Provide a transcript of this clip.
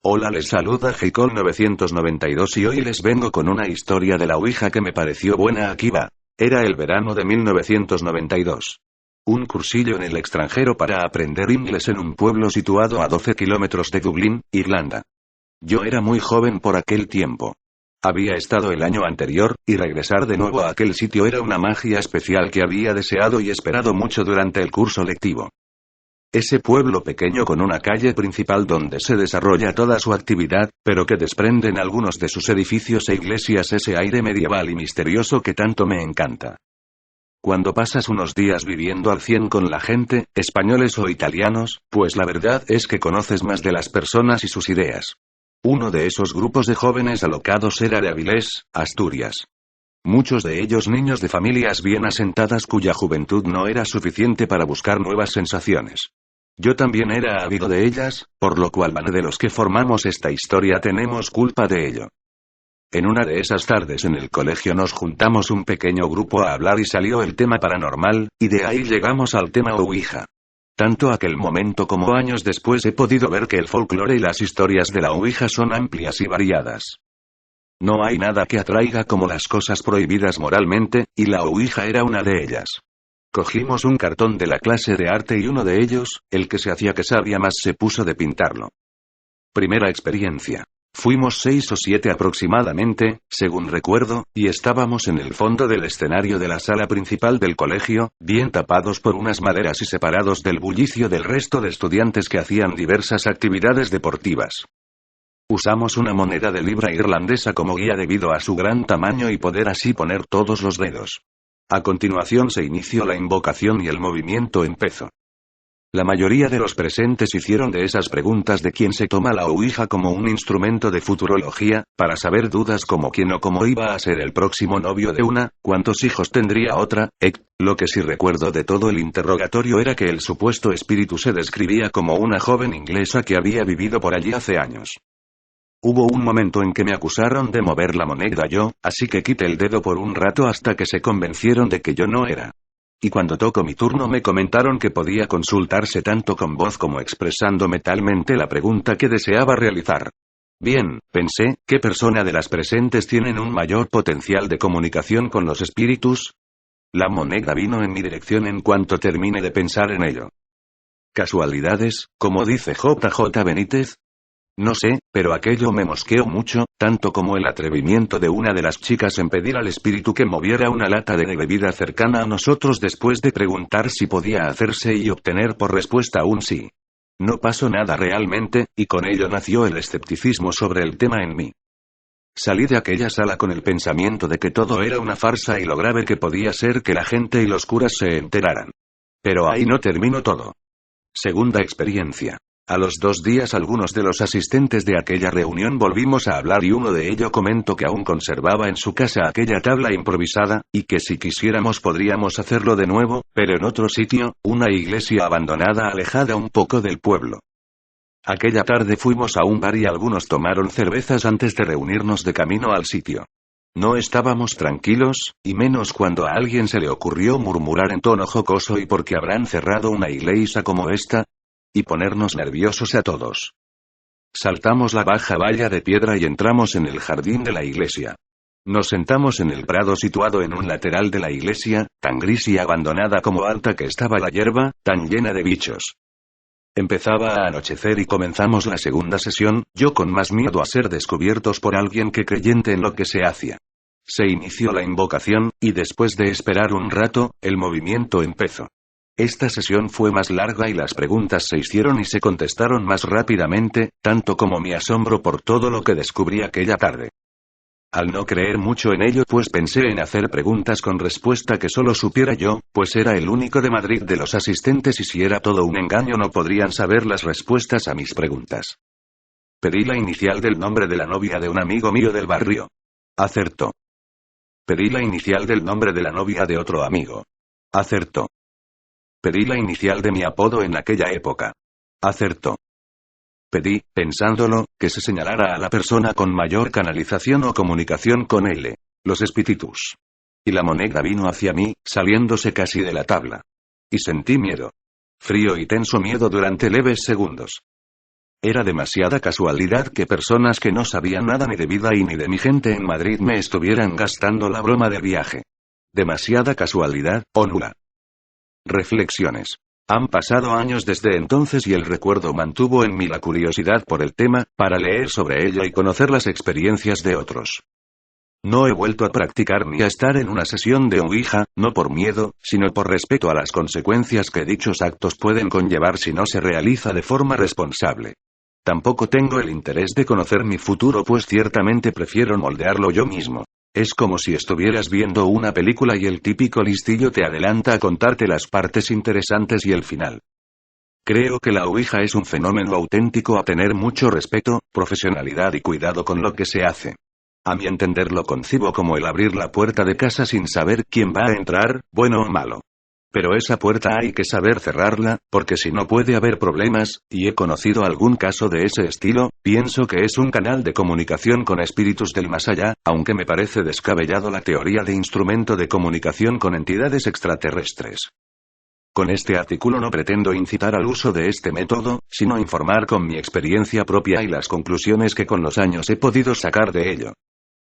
Hola, les saluda Heikol 992 y hoy les vengo con una historia de la Ouija que me pareció buena. Aquí va. Era el verano de 1992. Un cursillo en el extranjero para aprender inglés en un pueblo situado a 12 kilómetros de Dublín, Irlanda. Yo era muy joven por aquel tiempo. Había estado el año anterior, y regresar de nuevo a aquel sitio era una magia especial que había deseado y esperado mucho durante el curso lectivo. Ese pueblo pequeño con una calle principal donde se desarrolla toda su actividad, pero que desprenden algunos de sus edificios e iglesias ese aire medieval y misterioso que tanto me encanta. Cuando pasas unos días viviendo al 100 con la gente, españoles o italianos, pues la verdad es que conoces más de las personas y sus ideas. Uno de esos grupos de jóvenes alocados era de Avilés, Asturias. Muchos de ellos niños de familias bien asentadas cuya juventud no era suficiente para buscar nuevas sensaciones. Yo también era ávido de ellas, por lo cual de los que formamos esta historia tenemos culpa de ello. En una de esas tardes en el colegio nos juntamos un pequeño grupo a hablar y salió el tema paranormal, y de ahí llegamos al tema Ouija. Tanto aquel momento como años después he podido ver que el folclore y las historias de la Ouija son amplias y variadas. No hay nada que atraiga como las cosas prohibidas moralmente, y la Ouija era una de ellas. Cogimos un cartón de la clase de arte y uno de ellos, el que se hacía que sabía más, se puso de pintarlo. Primera experiencia. Fuimos 6 o 7 aproximadamente, según recuerdo, y estábamos en el fondo del escenario de la sala principal del colegio, bien tapados por unas maderas y separados del bullicio del resto de estudiantes que hacían diversas actividades deportivas. Usamos una moneda de libra irlandesa como guía debido a su gran tamaño y poder así poner todos los dedos. A continuación se inició la invocación y el movimiento empezó. La mayoría de los presentes hicieron de esas preguntas de quién se toma la Ouija como un instrumento de futurología, para saber dudas como quién o cómo iba a ser el próximo novio de una, cuántos hijos tendría otra, Lo que sí recuerdo de todo el interrogatorio era que el supuesto espíritu se describía como una joven inglesa que había vivido por allí hace años. Hubo un momento en que me acusaron de mover la moneda yo, así que quité el dedo por un rato hasta que se convencieron de que yo no era. Y cuando tocó mi turno me comentaron que podía consultarse tanto con voz como expresando mentalmente la pregunta que deseaba realizar. Bien, pensé, ¿qué persona de las presentes tienen un mayor potencial de comunicación con los espíritus? La moneda vino en mi dirección en cuanto terminé de pensar en ello. ¿Casualidades, como dice JJ Benítez? No sé, pero aquello me mosqueó mucho, tanto como el atrevimiento de una de las chicas en pedir al espíritu que moviera una lata de bebida cercana a nosotros después de preguntar si podía hacerse y obtener por respuesta un sí. No pasó nada realmente, y con ello nació el escepticismo sobre el tema en mí. Salí de aquella sala con el pensamiento de que todo era una farsa y lo grave que podía ser que la gente y los curas se enteraran. Pero ahí no terminó todo. Segunda experiencia. A los 2 días algunos de los asistentes de aquella reunión volvimos a hablar y uno de ellos comentó que aún conservaba en su casa aquella tabla improvisada, y que si quisiéramos podríamos hacerlo de nuevo, pero en otro sitio, una iglesia abandonada alejada un poco del pueblo. Aquella tarde fuimos a un bar y algunos tomaron cervezas antes de reunirnos de camino al sitio. No estábamos tranquilos, y menos cuando a alguien se le ocurrió murmurar en tono jocoso ¿y por qué habrán cerrado una iglesia como esta? Y ponernos nerviosos a todos. Saltamos la baja valla de piedra y entramos en el jardín de la iglesia. Nos sentamos en el prado situado en un lateral de la iglesia, tan gris y abandonada como alta que estaba la hierba, tan llena de bichos. Empezaba a anochecer y comenzamos la segunda sesión, yo con más miedo a ser descubiertos por alguien que creyente en lo que se hacía. Se inició la invocación, y después de esperar un rato, el movimiento empezó. Esta sesión fue más larga y las preguntas se hicieron y se contestaron más rápidamente, tanto como mi asombro por todo lo que descubrí aquella tarde. Al no creer mucho en ello, pues pensé en hacer preguntas con respuesta que solo supiera yo, pues era el único de Madrid de los asistentes y si era todo un engaño no podrían saber las respuestas a mis preguntas. Pedí la inicial del nombre de la novia de un amigo mío del barrio. Acertó. Pedí la inicial del nombre de la novia de otro amigo. Acertó. Pedí la inicial de mi apodo en aquella época. Acertó. Pedí, pensándolo, que se señalara a la persona con mayor canalización o comunicación con él, los espíritus. Y la moneda vino hacia mí, saliéndose casi de la tabla. Y sentí miedo. Frío y tenso miedo durante leves segundos. Era demasiada casualidad que personas que no sabían nada ni de vida y ni de mi gente en Madrid me estuvieran gastando la broma de viaje. Demasiada casualidad, o nula. Reflexiones. Han pasado años desde entonces y el recuerdo mantuvo en mí la curiosidad por el tema, para leer sobre ello y conocer las experiencias de otros. No he vuelto a practicar ni a estar en una sesión de Ouija, no por miedo, sino por respeto a las consecuencias que dichos actos pueden conllevar si no se realiza de forma responsable. Tampoco tengo el interés de conocer mi futuro, pues ciertamente prefiero moldearlo yo mismo. Es como si estuvieras viendo una película y el típico listillo te adelanta a contarte las partes interesantes y el final. Creo que la Ouija es un fenómeno auténtico a tener mucho respeto, profesionalidad y cuidado con lo que se hace. A mi entender lo concibo como el abrir la puerta de casa sin saber quién va a entrar, bueno o malo. Pero esa puerta hay que saber cerrarla, porque si no puede haber problemas, y he conocido algún caso de ese estilo. Pienso que es un canal de comunicación con espíritus del más allá, aunque me parece descabellado la teoría de instrumento de comunicación con entidades extraterrestres. Con este artículo no pretendo incitar al uso de este método, sino informar con mi experiencia propia y las conclusiones que con los años he podido sacar de ello.